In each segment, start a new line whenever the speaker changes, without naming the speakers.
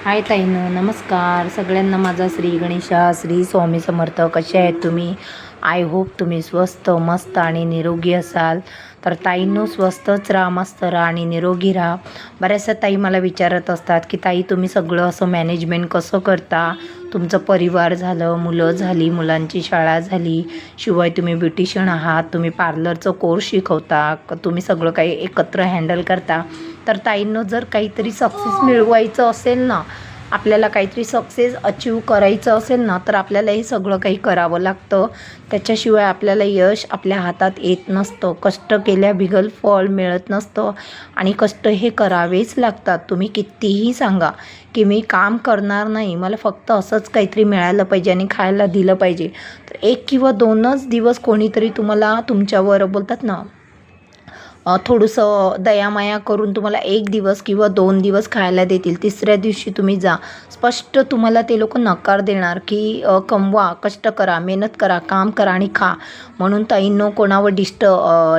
हाय ताईनो, नमस्कार सगळ्यांना. माझा श्री गणेशा, श्री स्वामी समर्थ. कसे आहेत तुम्ही? आय होप तुम्ही स्वस्त, मस्त आणि निरोगी असाल. तर ताईंनो, स्वस्तच राहा, मस्त राहा आणि निरोगी राहा. बऱ्याचशा ताई मला विचारत असतात की ताई तुम्ही सगळं असं मॅनेजमेंट कसं करता? तुमचं परिवार झालं, मुलं झाली, मुलांची शाळा झाली, शिवाय तुम्ही ब्युटिशियन आहात, तुम्ही पार्लरचं कोर्स शिकवता, तुम्ही सगळं काही एकत्र हँडल करता. तर ताईंनो, जर काहीतरी सक्सेस मिळवायचं असेल ना, आपल्याला काहीतरी सक्सेस अचीव करायचं असेल ना, तर आपल्याला हे सगळं काही करावं लागतं. त्याच्याशिवाय आपल्याला यश आपल्या हातात येत नसतं. कष्ट केल्याबिगल फळ मिळत नसतं आणि कष्ट हे करावेच लागतात. तुम्ही कितीही सांगा की मी काम करणार नाही, मला फक्त असंच काहीतरी मिळालं पाहिजे आणि खायला दिलं पाहिजे, तर 1 किंवा 2च दिवस कोणीतरी तुम्हाला तुमच्यावर बोलतात ना, थोडंसं दयामाया करून तुम्हाला 1 दिवस किंवा 2 दिवस खायला देतील. तिसऱ्या दिवशी तुम्ही जा, स्पष्ट तुम्हाला ते लोक नकार देणार की कमवा, कष्ट करा, मेहनत करा, काम करा आणि खा. म्हणून ताईंनो, कोणावर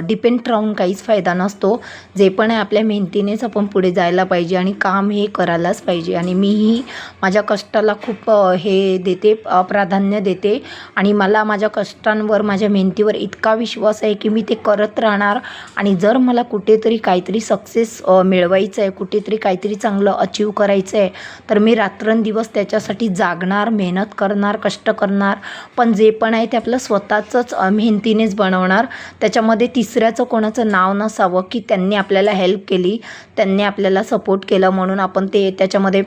डिपेंड राहून काहीच फायदा नसतो. जे पण आहे आपल्या मेहनतीनेच आपण पुढे जायला पाहिजे आणि काम हे करायलाच पाहिजे. आणि मीही माझ्या कष्टाला खूप हे देते, प्राधान्य देते. आणि मला माझ्या कष्टांवर, माझ्या मेहनतीवर इतका विश्वास आहे की मी ते करत राहणार. आणि जर मला कुठेतरी काहीतरी सक्सेस मिळवायचं आहे, कुठेतरी काहीतरी चांगलं अचीव करायचं आहे, तर मी रात्रंदिवस त्याच्यासाठी जागणार, मेहनत करणार, कष्ट करणार. पण जे पण आहे ते आपलं स्वतःचंच मेहनतीनेच बनवणार. त्याच्यामध्ये तिसऱ्याचं कोणाचं नाव नसावं की त्यांनी आपल्याला हेल्प केली, त्यांनी आपल्याला सपोर्ट केलं म्हणून आपण ते त्याच्यामध्ये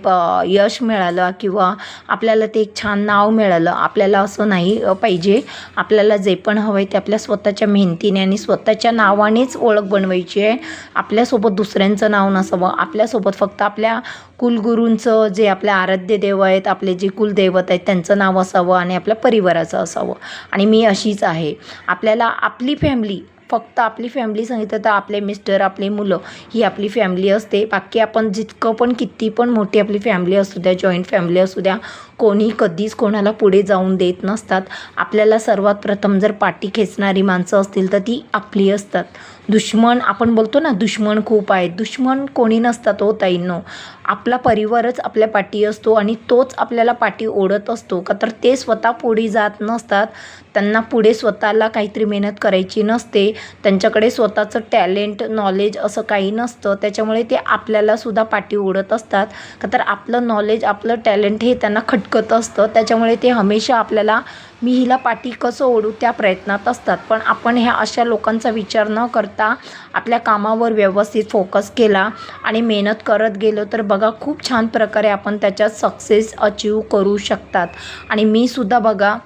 यश मिळालं किंवा आपल्याला ते एक छान नाव मिळालं. आपल्याला असं नाही पाहिजे. आपल्याला जे पण हवं आहे ते आपल्या स्वतःच्या मेहनतीने आणि स्वतःच्या नावानेच ओळख बनवायची आहे. आपल्यासोबत दुसऱ्यांचं नाव नसावं. आपल्यासोबत फक्त आपल्या कुलगुरूंचं, जे आपल्या आराध्य देव आहेत, आपले जे कुलदैवत आहेत, त्यांचं नाव असावं आणि आपल्या परिवाराचं असावं. आणि मी अशीच आहे. आपल्याला आपली फॅमिली, फक्त आपली फॅमिली सांगितलं तर आपले मिस्टर, आपली मुलं, ही आपली फॅमिली असते. बाकी आपण जितकं पण, किती पण मोठी आपली फॅमिली असू द्या, जॉईंट फॅमिली असू द्या, कोणी कधीच कोणाला पुढे जाऊन देत नसतात. आपल्याला सर्वात प्रथम जर पाठी खेचणारी माणसं असतील तर ती आपली असतात. दुश्मन, आपण बोलतो ना दुश्मन खूप आहेत, दुश्मन कोणी नसतात हो ताईंनो. आपला परिवारच आपल्या पाठी असतो आणि तोच आपल्याला पाठी ओढत असतो. का तर ते स्वतः पुढे जात नसतात. त्यांना पुढे स्वतःला काहीतरी मेहनत करायची नसते. त्यांच्याकडे स्वतःचं टॅलेंट, नॉलेज असं काही नसतं. त्याच्यामुळे ते आपल्यालासुद्धा पाठी ओढत असतात. का तर आपलं नॉलेज, आपलं टॅलेंट हे त्यांना खटकत असतं. त्याच्यामुळे ते हमेशा आपल्याला, मी हिला पाठी कसं ओढू, त्या प्रयत्नात असतात. पण आपण ह्या अशा लोकांचा विचार न करता आपल्या कामावर व्यवस्थित फोकस केला आणि मेहनत करत गेलो तर बघा, खूप छान प्रकारे आपण त्याच्यात सक्सेस अचीव करू शकतात. आणि मी सुद्धा बघा,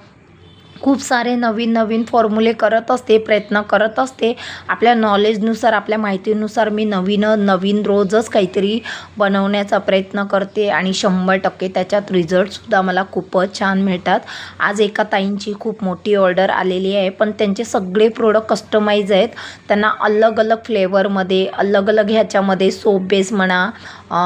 खूप सारे नवीन नवीन फॉर्म्युले करत असते, प्रयत्न करत असते. आपल्या नॉलेजनुसार, आपल्या माहितीनुसार मी नवीन रोजच काहीतरी बनवण्याचा प्रयत्न करते आणि 100% त्याच्यात रिझल्टसुद्धा मला खूपच छान मिळतात. आज एका ताईंची खूप मोठी ऑर्डर आलेली आहे, पण त्यांचे सगळे प्रोडक्ट कस्टमाइज आहेत. त्यांना अलग अलग फ्लेवरमध्ये, अलग अलग ह्याच्यामध्ये, सोप बेस म्हणा,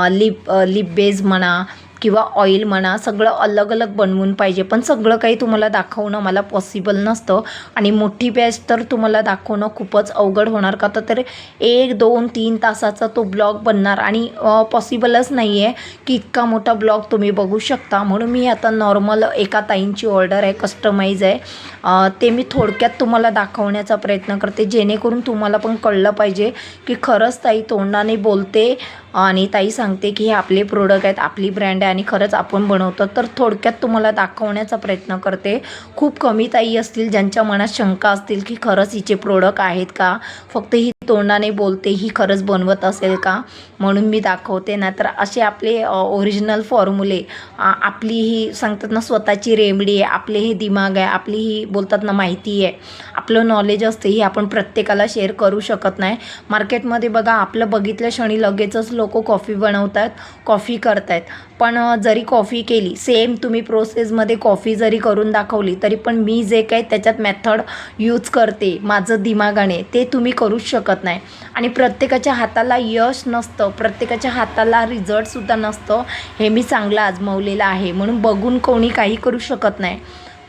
लिप बेस म्हणा किंवा ऑइल म्हणा, सगळं अलग अलग बनवून पाहिजे. पण सगळं काही तुम्हाला दाखवणं मला पॉसिबल नसतं. आणि मोठी बॅच तर तुम्हाला दाखवणं खूपच अवघड होणार. का तर 1, 2, 3 तासाचा तो ब्लॉग बनणार आणि पॉसिबलच नाही आहे की इतका मोठा ब्लॉग तुम्ही बघू शकता. म्हणून मी आता नॉर्मल एका ताईंची ऑर्डर आहे, कस्टमाइज आहे, ते मी थोडक्यात तुम्हाला दाखवण्याचा प्रयत्न करते, जेणेकरून तुम्हाला पण कळलं पाहिजे की खरंच ताई तोंडाने बोलते आणि ताई सांगते की हे आपले प्रोडक्ट आहेत, आपली ब्रँड आहे आणि खरंच आपण बनवतो. तर थोडक्यात तुम्हाला दाखवण्याचा प्रयत्न करते. खूप कमी ताई असतील ज्यांच्या मनात शंका असतील की खरंच हिचे प्रोडक्ट आहेत का, फक्त ही तोंडाने बोलते, ही खरंच बनवत असेल का, म्हणून मी दाखवते. नाहीतर असे आपले ओरिजिनल फॉर्म्युले, आपली ही सांगतात ना स्वतःची रेमेडी आहे, आपले हे दिमाग आहे, आपली ही बोलतात ना माहिती आहे, आपलं नॉलेज असते, ही आपण प्रत्येकाला शेअर करू शकत नाही. मार्केटमध्ये बघा, आपलं बघितल्या क्षणी लगेचच लोक कॉफी बनवतात, कॉफी करतायत. पण जरी कॉफी केली, सेम तुम्ही प्रोसेसमध्ये कॉफी जरी करून दाखवली, तरी पण मी जे काही त्याच्यात मेथड यूज करते माझं दिमागाने, ते तुम्ही करूच शकत नाही. आणि प्रत्येकाच्या हाताला यश नसतं, प्रत्येकाच्या हाताला रिझल्टसुद्धा नसतं. हे मी चांगलं आजमावलेलं आहे. म्हणून बघून कोणी काही करू शकत नाही.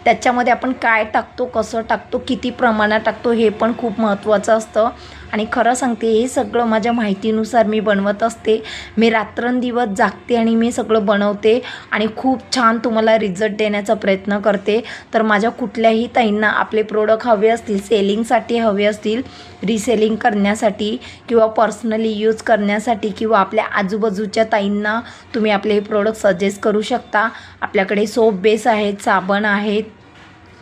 त्याच्यामध्ये आपण काय टाकतो, कसं टाकतो, किती प्रमाणात टाकतो हे पण खूप महत्त्वाचं असतं. आणि खरं सांगते हे सगळं माझ्या माहितीनुसार मी बनवत असते. मी रात्रंदिवस जागते आणि मी सगळं बनवते आणि खूप छान तुम्हाला रिझल्ट देण्याचा प्रयत्न करते. तर माझ्या कुठल्याही ताईंना आपले प्रोडक्ट हवे असतील, सेलिंगसाठी हवे असतील, रिसेलिंग करण्यासाठी किंवा पर्सनली यूज करण्यासाठी किंवा आपल्या आजूबाजूच्या ताईंना तुम्ही आपले हे प्रोडक्ट सजेस्ट करू शकता. आपल्याकडे सोप बेस आहेत, साबण आहेत,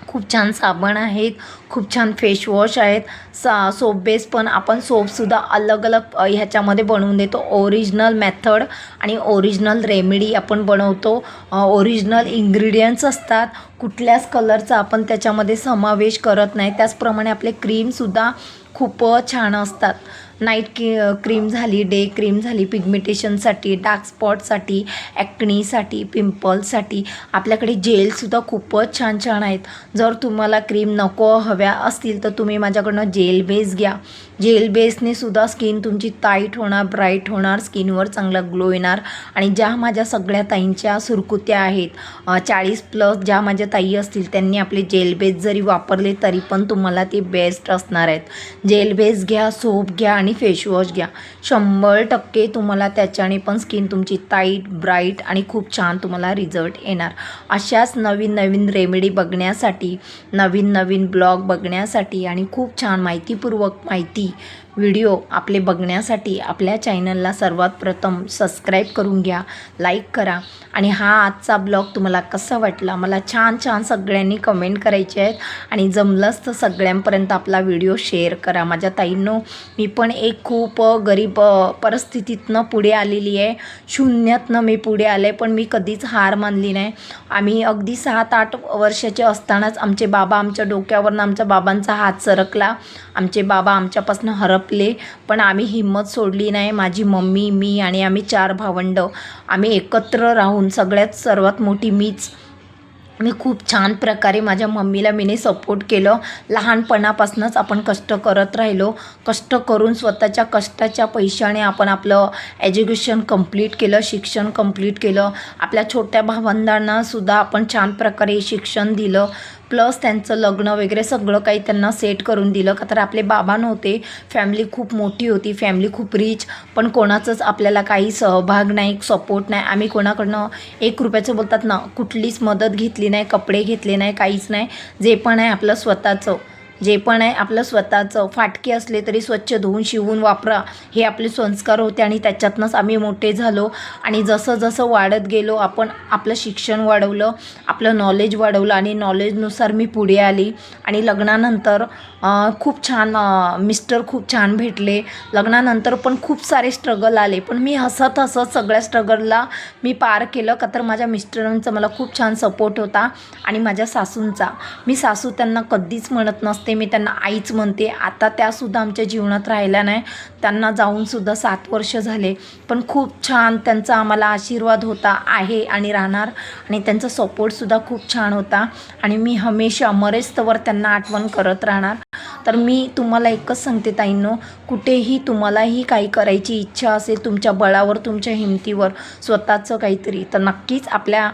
खूप छान साबण आहेत, खूप छान फेसवॉश आहेत. सोप बेस पण आपण सोपसुद्धा अलग अलग ह्याच्यामध्ये बनवून देतो. ओरिजिनल मेथड आणि ओरिजिनल रेमेडी आपण बनवतो. ओरिजिनल इन्ग्रेडियंट्स असतात. कुठल्याच कलरचा आपण त्याच्यामध्ये समावेश करत नाही. त्याचप्रमाणे आपले क्रीमसुद्धा खूप छान असतात. नाईट क्रीम झाली, डे क्रीम झाली, पिगमेंटेशनसाठी, डार्क स्पॉटसाठी, ॲक्नीसाठी, पिंपल्ससाठी. आपल्याकडे जेलसुद्धा खूपच छान छान आहेत. जर तुम्हाला क्रीम नको हव्या असतील तर तुम्ही माझ्याकडनं जेल बेस घ्या. जेल बेसने सुद्धा स्किन तुमची टाईट होणार, ब्राईट होणार, स्किनवर चांगला ग्लो येणार. आणि ज्या माझ्या सगळ्या ताईंच्या सुरकुत्या आहेत, 40+ ज्या माझ्या ताई असतील त्यांनी आपले जेल बेस जरी वापरले तरी पण तुम्हाला ते बेस्ट असणार आहेत. जेल बेस घ्या, सोप घ्या आणि फेसवॉश घ्या. 100% तुम्हाला त्याच्याने पण स्किन तुमची टाईट, ब्राईट आणि खूप छान तुम्हाला रिझल्ट येणार. अशाच नवीन नवीन रेमेडी बघण्यासाठी, नवीन नवीन ब्लॉग बघण्यासाठी आणि खूप छान माहितीपूर्वक व्हिडिओ आपले बघण्यासाठी आपल्या चॅनलला सर्वात प्रथम सबस्क्राईब करून घ्या, लाईक करा. आणि हा आजचा ब्लॉग तुम्हाला कसा वाटला मला छान छान सगळ्यांनी कमेंट करायचे आहेत. आणि जमलंच तर सगळ्यांपर्यंत आपला व्हिडिओ शेअर करा. माझ्या ताईंनो, मी पण एक खूप गरीब परिस्थितीतनं पुढे आलेली आहे. शून्यातनं मी पुढे आले, पण मी कधीच हार मानली नाही. आम्ही अगदी 7-8 वर्षाचे असतानाच आमचे बाबा, आमच्या डोक्यावरनं आमच्या बाबांचा हात सरकला. आमचे बाबा आमच्यापासून हरपले, पण आम्ही हिंमत सोडली नाही. माझी मम्मी, मी आणि आम्ही 4 भावंडं आम्ही एकत्र राहून, सगळ्यात सर्वात मोठी मीच. मी खूप छान प्रकारे माझ्या मम्मीला मीने सपोर्ट केलं. लहानपणापासूनच आपण कष्ट करत राहिलो. कष्ट करून स्वतःच्या कष्टाच्या पैशाने आपण आपलं एज्युकेशन कंप्लीट केलं, शिक्षण कंप्लीट केलं. आपल्या छोट्या भावंडांनासुद्धा आपण छान प्रकारे शिक्षण दिलं. प्लस त्यांचं लग्न वगैरे सगळं काही त्यांना सेट करून दिलं. का तर आपले बाबा नव्हते, फॅमिली खूप मोठी होती, फॅमिली खूप रिच, पण कोणाचंच आपल्याला काही सहभाग नाही, सपोर्ट नाही. आम्ही कोणाकडनं 1 रुपयाचं बोलतात ना, कुठलीच मदत घेतली नाही, कपडे घेतले नाही, काहीच नाही. जे पण आहे आपलं स्वतःचं, फाटके असले तरी स्वच्छ धुवून शिवून वापरा, हे आपले संस्कार होते. आणि त्याच्यातनंच आम्ही मोठे झालो. आणि जसं जसं वाढत गेलो आपण आपलं शिक्षण वाढवलं, आपलं नॉलेज वाढवलं आणि नॉलेजनुसार मी पुढे आली. आणि लग्नानंतर खूप छान मिस्टर खूप छान भेटले. लग्नानंतर पण खूप सारे स्ट्रगल आले, पण मी हसत हसत सगळ्या स्ट्रगलला मी पार केलं. का तर माझ्या मिस्टरांचा मला खूप छान सपोर्ट होता. आणि माझ्या सासूंचा, मी सासू त्यांना कधीच म्हणत नसते, मी त्यांना आईच म्हणते. आता त्यासुद्धा आमच्या जीवनात राहिल्या नाही, त्यांना जाऊनसुद्धा 7 वर्ष झाले, पण खूप छान त्यांचा आम्हाला आशीर्वाद होता, आहे आणि राहणार. आणि त्यांचा सपोर्टसुद्धा खूप छान होता. आणि मी हमेशा मरेस्तवर त्यांना आठवण करत राहणार. तर मी तुम्हाला एकच सांगते ताईंनो, कुठेही तुम्हालाही काही करायची इच्छा असेल, तुमच्या बळावर, तुमच्या हिमतीवर, स्वतःचं काहीतरी, तर नक्कीच आपल्या